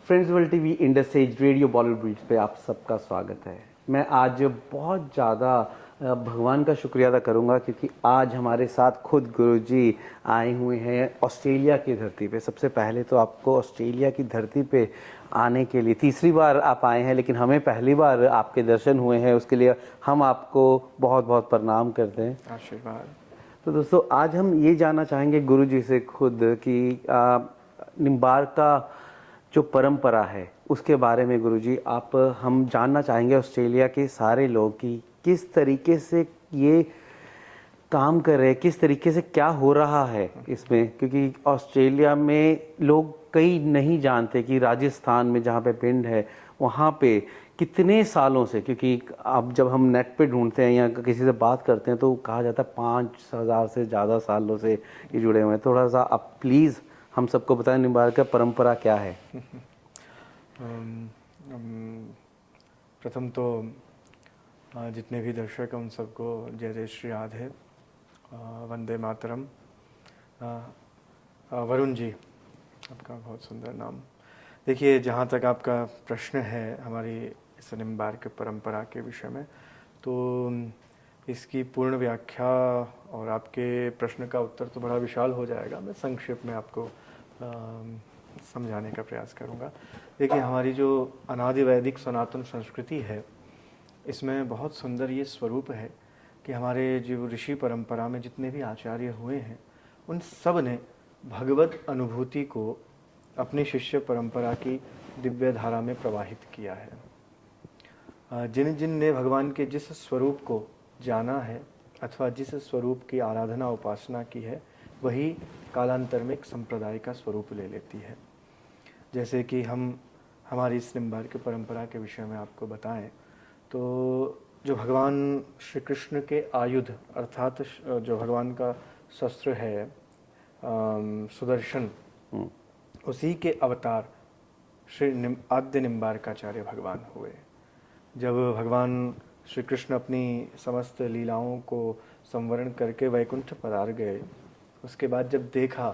Friends world TV Indus age radio Bollywood beats पे आप सबका स्वागत है। मैं आज बहुत ज़्यादा भगवान का शुक्रिया अदा करूंगा क्योंकि आज हमारे साथ खुद गुरुजी आए हुए हैं ऑस्ट्रेलिया की धरती पे। सबसे पहले तो आपको ऑस्ट्रेलिया की धरती पे आने के लिए तीसरी बार आप आए हैं, लेकिन हमें पहली बार आपके दर्शन हुए हैं, उसके लिए हम आपको बहुत बहुत प्रणाम करते हैं। आशीर्वाद। तो दोस्तों, आज हम ये जानना चाहेंगे गुरुजी से खुद कि निम्बार्क का जो परंपरा है उसके बारे में। गुरुजी, आप हम जानना चाहेंगे ऑस्ट्रेलिया के सारे लोग कि किस तरीके से ये काम कर रहे हैं, किस तरीके से क्या हो रहा है इसमें, क्योंकि ऑस्ट्रेलिया में लोग कई नहीं जानते कि राजस्थान में जहाँ पे पिंड है वहाँ पे कितने सालों से, क्योंकि अब जब हम नेट पे ढूंढते हैं या किसी से बात करते हैं तो कहा जाता है 5,000 से ज़्यादा सालों से ये जुड़े हुए हैं। थोड़ा सा आप प्लीज़ हम सबको बताएं निम्बार्क का परंपरा क्या है। प्रथम तो जितने भी दर्शक हैं उन सबको जय जय श्री राधे, वंदे मातरम। वरुण जी, आपका बहुत सुंदर नाम। देखिए, जहाँ तक आपका प्रश्न है हमारी इस निम्बार्क परंपरा के विषय में, तो इसकी पूर्ण व्याख्या और आपके प्रश्न का उत्तर तो बड़ा विशाल हो जाएगा। मैं संक्षेप में आपको समझाने का प्रयास करूंगा। देखिए, हमारी जो अनादि वैदिक सनातन संस्कृति है, इसमें बहुत सुंदर ये स्वरूप है कि हमारे जो ऋषि परंपरा में जितने भी आचार्य हुए हैं उन सब ने भगवत अनुभूति को अपनी शिष्य परंपरा की दिव्य धारा में प्रवाहित किया है। जिन जिन ने भगवान के जिस स्वरूप को जाना है अथवा जिस स्वरूप की आराधना उपासना की है, वही कालांतर में एक संप्रदाय का स्वरूप ले लेती है। जैसे कि हम हमारी इस निम्बार्क परंपरा के विषय में आपको बताएं तो जो भगवान श्री कृष्ण के आयुध अर्थात जो भगवान का शस्त्र है सुदर्शन, उसी के अवतार श्री आद्य निम्बार्काचार्य भगवान हुए। जब भगवान श्री कृष्ण अपनी समस्त लीलाओं को संवरण करके वैकुंठ पधार गए, उसके बाद जब देखा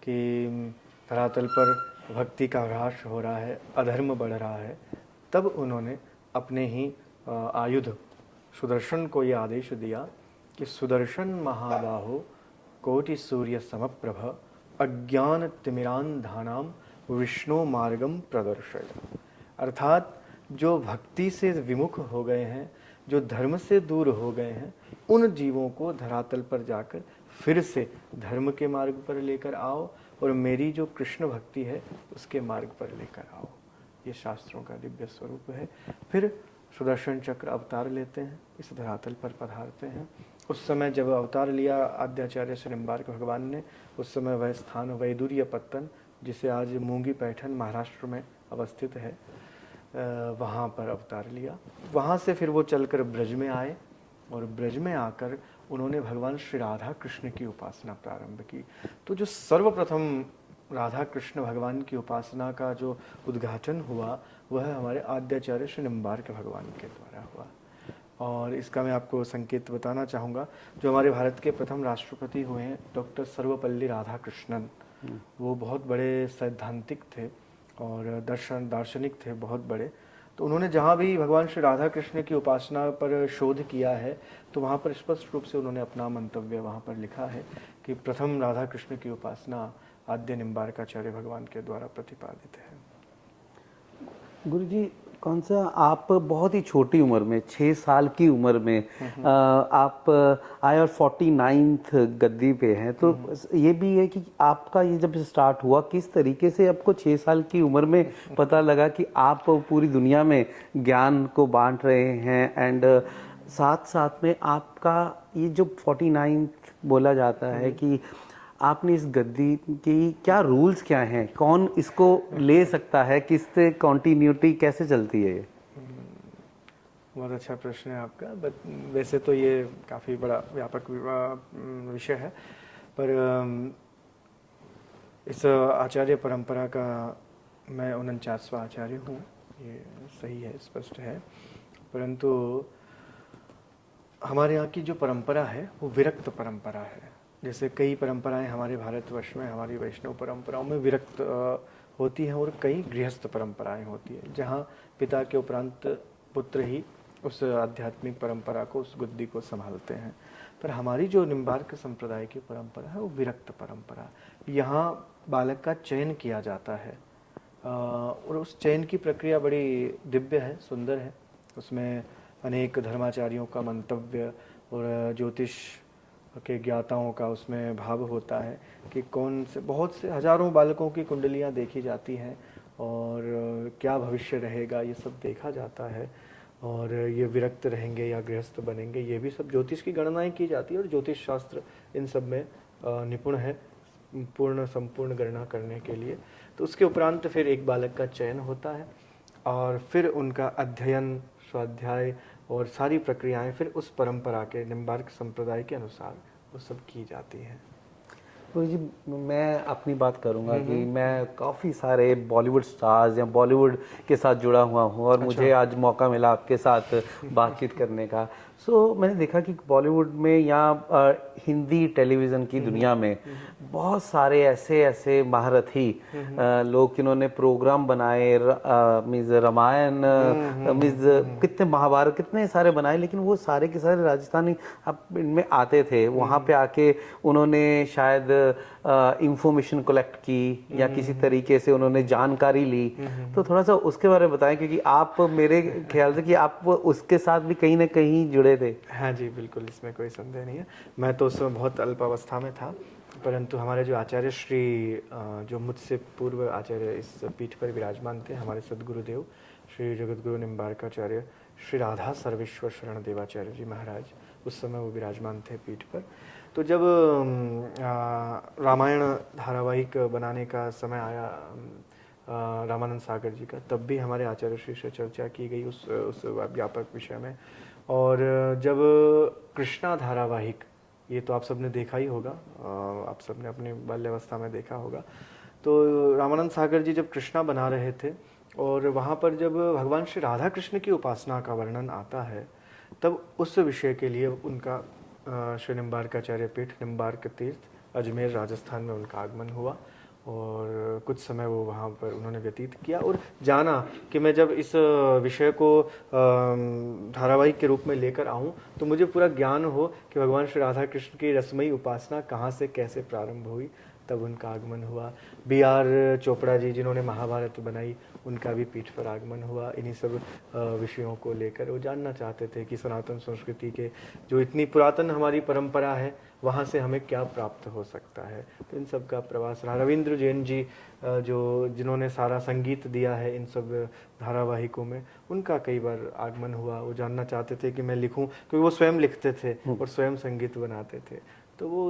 कि धरातल पर भक्ति का ह्रास हो रहा है, अधर्म बढ़ रहा है, तब उन्होंने अपने ही आयुध सुदर्शन को ये आदेश दिया कि सुदर्शन महाबाहो कोटि सूर्य समप्रभ अज्ञान तिमिरांधानाम विष्णु मार्गम प्रदर्शय। अर्थात जो भक्ति से विमुख हो गए हैं, जो धर्म से दूर हो गए हैं, उन जीवों को धरातल पर जाकर फिर से धर्म के मार्ग पर लेकर आओ और मेरी जो कृष्ण भक्ति है उसके मार्ग पर लेकर आओ। ये शास्त्रों का दिव्य स्वरूप है। फिर सुदर्शन चक्र अवतार लेते हैं, इस धरातल पर पधारते हैं। उस समय जब अवतार लिया आद्याचार्य श्री निम्बार्क भगवान ने, उस समय वह स्थान वैदुर्य पत्तन, जिसे आज मूंगी पैठन महाराष्ट्र में अवस्थित है, वहाँ पर अवतार लिया। वहाँ से फिर वो चलकर ब्रज में आए और ब्रज में आकर उन्होंने भगवान श्री राधा कृष्ण की उपासना प्रारंभ की। तो जो सर्वप्रथम राधा कृष्ण भगवान की उपासना का जो उद्घाटन हुआ वह हमारे आद्याचार्य श्री निम्बार्क भगवान के द्वारा हुआ। और इसका मैं आपको संकेत बताना चाहूँगा। जो हमारे भारत के प्रथम राष्ट्रपति हुए हैं डॉक्टर सर्वपल्ली राधाकृष्णन, वो बहुत बड़े सैद्धांतिक थे और दार्शनिक थे बहुत बड़े। तो उन्होंने जहाँ भी भगवान श्री राधा कृष्ण की उपासना पर शोध किया है, तो वहाँ पर स्पष्ट रूप से उन्होंने अपना मंतव्य वहाँ पर लिखा है कि प्रथम राधा कृष्ण की उपासना आद्य निम्बार्काचार्य भगवान के द्वारा प्रतिपादित है। गुरुजी, कौन सा आप बहुत ही छोटी उम्र में 6 साल की उम्र में आप आए और 49th गद्दी पे हैं, तो ये भी है कि आपका ये जब स्टार्ट हुआ किस तरीके से आपको 6 साल की उम्र में पता लगा कि आप पूरी दुनिया में ज्ञान को बांट रहे हैं, एंड साथ साथ में आपका ये जो 49th बोला जाता है कि आपने इस गद्दी की क्या रूल्स क्या हैं, कौन इसको ले सकता है, किससे कंटिन्यूटी कैसे चलती है? बहुत अच्छा प्रश्न है आपका। बट वैसे तो ये काफ़ी बड़ा व्यापक विषय है, पर इस आचार्य परंपरा का मैं 49वां आचार्य हूँ, ये सही है, स्पष्ट है। परंतु हमारे यहाँ की जो परंपरा है वो विरक्त परंपरा है। जैसे कई परंपराएं हमारे भारतवर्ष में, हमारी वैष्णव परंपराओं में विरक्त होती हैं और कई गृहस्थ परंपराएं होती हैं, जहाँ पिता के उपरांत पुत्र ही उस आध्यात्मिक परंपरा को, उस गुद्दी को संभालते हैं। पर हमारी जो निम्बार्क संप्रदाय की परंपरा है वो विरक्त परंपरा। यहाँ बालक का चयन किया जाता है और उस चयन की प्रक्रिया बड़ी दिव्य है, सुंदर है। उसमें अनेक धर्माचार्यों का मंतव्य और ज्योतिष के ज्ञाताओं का उसमें भाव होता है कि कौन से, बहुत से हजारों बालकों की कुंडलियाँ देखी जाती हैं और क्या भविष्य रहेगा ये सब देखा जाता है, और ये विरक्त रहेंगे या गृहस्थ बनेंगे, ये भी सब ज्योतिष की गणनाएं की जाती है। और ज्योतिष शास्त्र इन सब में निपुण है, संपूर्ण गणना करने के लिए। तो उसके उपरांत फिर एक बालक का चयन होता है और फिर उनका अध्ययन, स्वाध्याय और सारी प्रक्रियाएं फिर उस परंपरा के, निम्बार्क संप्रदाय के अनुसार वो सब की जाती हैं। गुरु जी, मैं अपनी बात करूंगा कि मैं काफ़ी सारे बॉलीवुड स्टार्स या बॉलीवुड के साथ जुड़ा हुआ हूँ और मुझे आज मौका मिला आपके साथ बातचीत करने का। मैंने देखा कि बॉलीवुड में या हिंदी टेलीविज़न की दुनिया में बहुत सारे ऐसे ऐसे महारथी लोग जिन्होंने प्रोग्राम बनाए, मीन्स रामायण, मीन्स कितने महाभारत, कितने सारे बनाए, लेकिन वो सारे के सारे राजस्थानी अब इनमें आते थे। वहाँ पे आके उन्होंने शायद इंफॉर्मेशन कलेक्ट की या किसी तरीके से उन्होंने जानकारी ली। तो थोड़ा सा उसके बारे में बताएं, क्योंकि आप, मेरे ख्याल से कि आप उसके साथ भी कहीं ना कहीं जुड़े थे। हाँ जी, बिल्कुल, इसमें कोई संदेह नहीं है। मैं तो उस समय बहुत अल्पावस्था में था, परंतु हमारे जो आचार्य श्री, जो मुझसे पूर्व आचार्य इस पीठ पर विराजमान थे, हमारे सदगुरुदेव श्री जगतगुरु निम्बार्काचार्य श्री राधा सर्वेश्वर शरण देवाचार्य जी महाराज, उस समय वो विराजमान थे पीठ पर। तो जब रामायण धारावाहिक बनाने का समय आया रामानंद सागर जी का, तब भी हमारे आचार्य श्री से चर्चा की गई उस व्यापक विषय में। और जब कृष्णा धारावाहिक, ये तो आप सबने देखा ही होगा, आप सबने अपनी बाल्यावस्था में देखा होगा। तो रामानंद सागर जी जब कृष्णा बना रहे थे और वहाँ पर जब भगवान श्री राधा कृष्ण की उपासना का वर्णन आता है, तब उस विषय के लिए उनका श्री निम्बार्काचार्य पीठ, निम्बार्क तीर्थ, अजमेर राजस्थान में उनका आगमन हुआ और कुछ समय वो वहाँ पर उन्होंने व्यतीत किया और जाना कि मैं जब इस विषय को धारावाहिक के रूप में लेकर आऊँ तो मुझे पूरा ज्ञान हो कि भगवान श्री राधा कृष्ण की रसमयी उपासना कहाँ से कैसे प्रारंभ हुई। तब उनका आगमन हुआ। B.R. चोपड़ा जी, जिन्होंने महाभारत बनाई, उनका भी पीठ पर आगमन हुआ। इन्हीं सब विषयों को लेकर वो जानना चाहते थे कि सनातन संस्कृति के जो इतनी पुरातन हमारी परंपरा है, वहाँ से हमें क्या प्राप्त हो सकता है। तो इन सब का प्रवास रहा। रविंद्र जैन जी, जिन्होंने सारा संगीत दिया है इन सब धारावाहिकों में, उनका कई बार आगमन हुआ। वो जानना चाहते थे कि मैं लिखूं, क्योंकि वो स्वयं लिखते थे और स्वयं संगीत बनाते थे। तो वो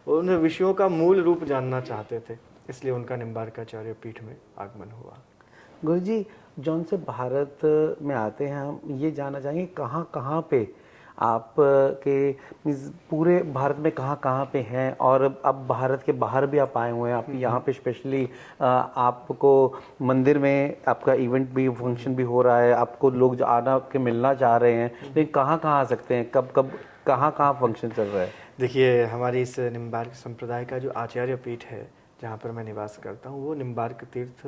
उन विषयों का मूल रूप जानना चाहते थे, इसलिए उनका निम्बार्काचार्य पीठ में आगमन हुआ। गुरुजी, जौन से भारत में आते हैं, हम ये जानना चाहेंगे कहाँ कहाँ पे आप के, पूरे भारत में कहाँ कहाँ पे हैं, और अब भारत के बाहर भी आप आए हुए हैं। आप यहाँ पे स्पेशली आपको मंदिर में आपका इवेंट भी, फंक्शन भी हो रहा है, आपको लोग आना के मिलना चाह रहे हैं, लेकिन कहाँ कहाँ आ सकते हैं, कब कब कहाँ कहाँ फंक्शन चल रहा है? देखिए, हमारी इस निम्बार्क संप्रदाय का जो आचार्य पीठ है जहाँ पर मैं निवास करता हूँ, वो निम्बार्क तीर्थ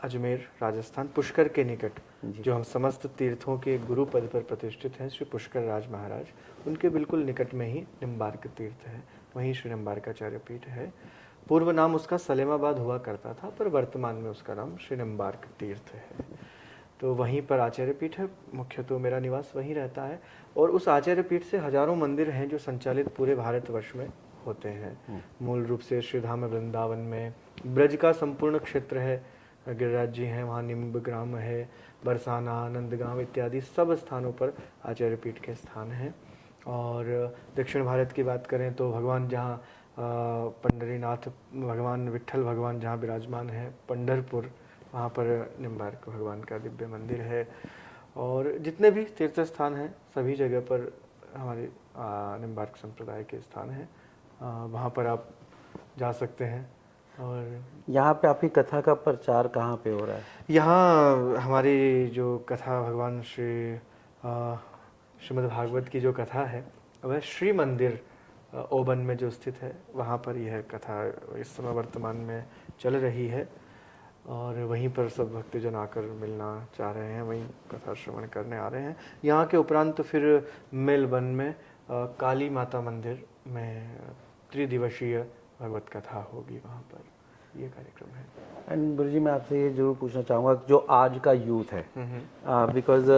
अजमेर राजस्थान, पुष्कर के निकट, जो हम समस्त तीर्थों के गुरु पद पर प्रतिष्ठित हैं श्री पुष्कर राज महाराज, उनके बिल्कुल निकट में ही निम्बार्क तीर्थ है। वहीं श्री निम्बार्काचार्य पीठ है। पूर्व नाम उसका सलेमाबाद हुआ करता था, पर वर्तमान में उसका नाम श्री निम्बार्क तीर्थ है। तो वहीं पर आचार्य पीठ है। मुख्य तो मेरा निवास वहीं रहता है और उस आचार्य पीठ से हजारों मंदिर हैं जो संचालित पूरे भारतवर्ष में होते हैं। मूल रूप से श्रीधाम वृंदावन में, ब्रज का संपूर्ण क्षेत्र है, गिरिराज जी हैं वहाँ, निम्ब ग्राम है, बरसाना, नंदगांव इत्यादि सब स्थानों पर आचार्य पीठ के स्थान हैं। और दक्षिण भारत की बात करें तो भगवान जहाँ पंढरीनाथ, भगवान विट्ठल भगवान जहाँ विराजमान है, पंढरपुर, वहाँ पर निम्बार्क भगवान का दिव्य मंदिर है। और जितने भी तीर्थ स्थान हैं सभी जगह पर हमारे निम्बार्क संप्रदाय के स्थान हैं, वहाँ पर आप जा सकते हैं। और यहाँ पे आपकी कथा का प्रचार कहाँ पे हो रहा है? यहाँ हमारी जो कथा, भगवान श्रीमद् भागवत की जो कथा है, वह श्री मंदिर ओबन में जो स्थित है, वहाँ पर यह कथा इस समय वर्तमान में चल रही है और वहीं पर सब भक्तजन आकर मिलना चाह रहे हैं, वहीं कथा श्रवण करने आ रहे हैं। यहाँ के उपरांत फिर मेलबर्न में काली माता मंदिर में त्रिदिवसीय भगवत कथा होगी, वहाँ पर ये कार्यक्रम है। एंड गुरुजी मैं आपसे ये जरूर पूछना चाहूँगा जो आज का यूथ है, बिकॉज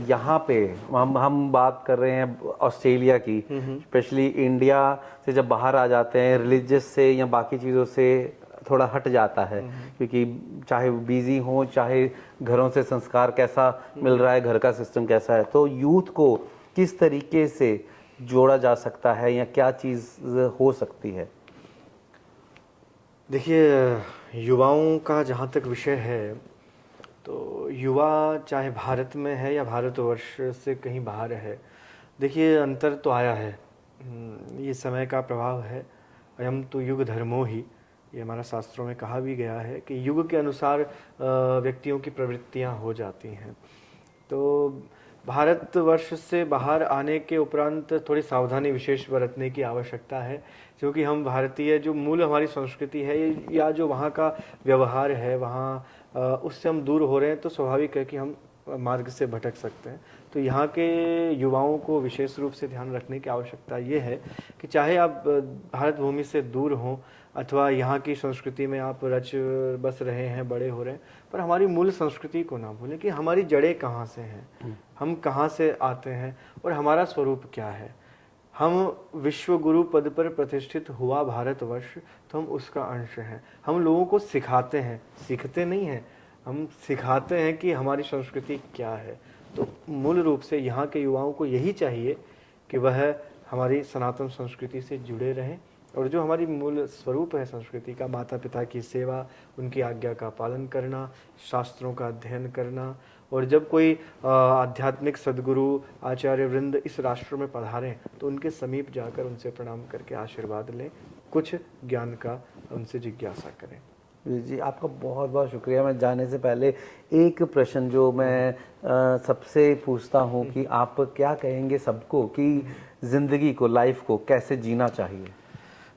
यहाँ पे हम बात कर रहे हैं ऑस्ट्रेलिया की, स्पेशली इंडिया से जब बाहर आ जाते हैं रिलीजियस से या बाकी चीज़ों से थोड़ा हट जाता है, क्योंकि चाहे बिजी हो, चाहे घरों से संस्कार कैसा मिल रहा है, घर का सिस्टम कैसा है, तो यूथ को किस तरीके से जोड़ा जा सकता है या क्या चीज़ हो सकती है? देखिए, युवाओं का जहाँ तक विषय है, तो युवा चाहे भारत में है या भारतवर्ष से कहीं बाहर है, देखिए अंतर तो आया है। ये समय का प्रभाव है। अयम तो युग धर्मो ही, ये हमारा शास्त्रों में कहा भी गया है कि युग के अनुसार व्यक्तियों की प्रवृत्तियाँ हो जाती हैं। तो भारतवर्ष से बाहर आने के उपरांत थोड़ी सावधानी विशेष बरतने की आवश्यकता है, क्योंकि हम भारतीय जो मूल हमारी संस्कृति है या जो वहाँ का व्यवहार है, वहाँ उससे हम दूर हो रहे हैं, तो स्वाभाविक है कि हम मार्ग से भटक सकते हैं। तो यहाँ के युवाओं को विशेष रूप से ध्यान रखने की आवश्यकता ये है कि चाहे आप भारत भूमि से दूर हों अथवा यहाँ की संस्कृति में आप रच बस रहे हैं, बड़े हो रहे हैं, पर हमारी मूल संस्कृति को ना भूलें कि हमारी जड़ें कहाँ से हैं, हम कहाँ से आते हैं और हमारा स्वरूप क्या है। हम विश्व गुरु पद पर प्रतिष्ठित हुआ भारतवर्ष, तो हम उसका अंश हैं। हम लोगों को सिखाते हैं, सीखते नहीं हैं, हम सिखाते हैं कि हमारी संस्कृति क्या है। तो मूल रूप से यहाँ के युवाओं को यही चाहिए कि वह हमारी सनातन संस्कृति से जुड़े रहें और जो हमारी मूल स्वरूप है संस्कृति का, माता पिता की सेवा, उनकी आज्ञा का पालन करना, शास्त्रों का अध्ययन करना, और जब कोई आध्यात्मिक सद्गुरु आचार्य वृंद इस राष्ट्र में पधारें तो उनके समीप जाकर उनसे प्रणाम करके आशीर्वाद लें, कुछ ज्ञान का उनसे जिज्ञासा करें। जी आपका बहुत बहुत शुक्रिया। मैं जाने से पहले एक प्रश्न जो मैं सबसे पूछता हूँ कि आप क्या कहेंगे सबको कि ज़िंदगी को, लाइफ को कैसे जीना चाहिए?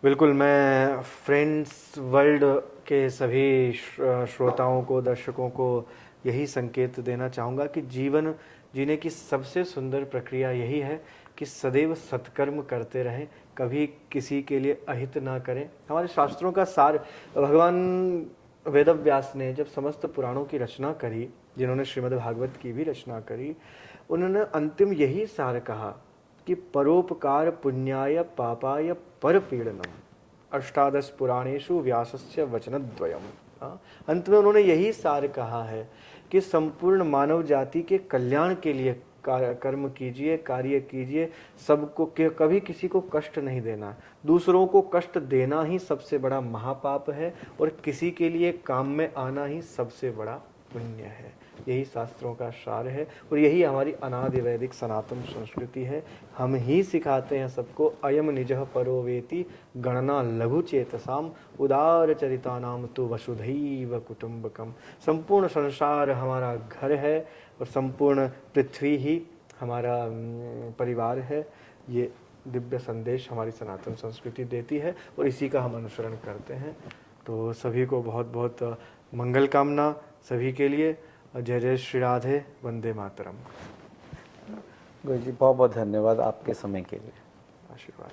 बिल्कुल, मैं फ्रेंड्स वर्ल्ड के सभी श्रोताओं को, दर्शकों को यही संकेत देना चाहूँगा कि जीवन जीने की सबसे सुंदर प्रक्रिया यही है कि सदैव सत्कर्म करते रहें, कभी किसी के लिए अहित ना करें। हमारे शास्त्रों का सार भगवान वेदव्यास ने जब समस्त पुराणों की रचना करी, जिन्होंने श्रीमद् भागवत की भी रचना करी, उन्होंने अंतिम यही सार कहा कि परोपकार पुण्याय पापाय परपीडनम, अष्टादश पुराणेषु व्यासस्य वचनद्वयम्। अंत में उन्होंने यही सार कहा है कि संपूर्ण मानव जाति के कल्याण के लिए कर्म कीजिए, कार्य कीजिए, सबको कभी किसी को कष्ट नहीं देना। दूसरों को कष्ट देना ही सबसे बड़ा महापाप है और किसी के लिए काम में आना ही सबसे बड़ा पुण्य है। यही शास्त्रों का सार है और यही हमारी अनादि वैदिक सनातन संस्कृति है। हम ही सिखाते हैं सबको, अयम निजः परो वेति गणना लघु चेतसाम उदार चरितानाम तो वसुधैव कुटुंबकम। संपूर्ण संसार हमारा घर है और संपूर्ण पृथ्वी ही हमारा परिवार है। ये दिव्य संदेश हमारी सनातन संस्कृति देती है और इसी का हम अनुसरण करते हैं। तो सभी को बहुत बहुत मंगल कामना सभी के लिए। जय जय श्री राधे, वंदे मातरम। गुरु जी बहुत बहुत धन्यवाद आपके समय के लिए। आशीर्वाद।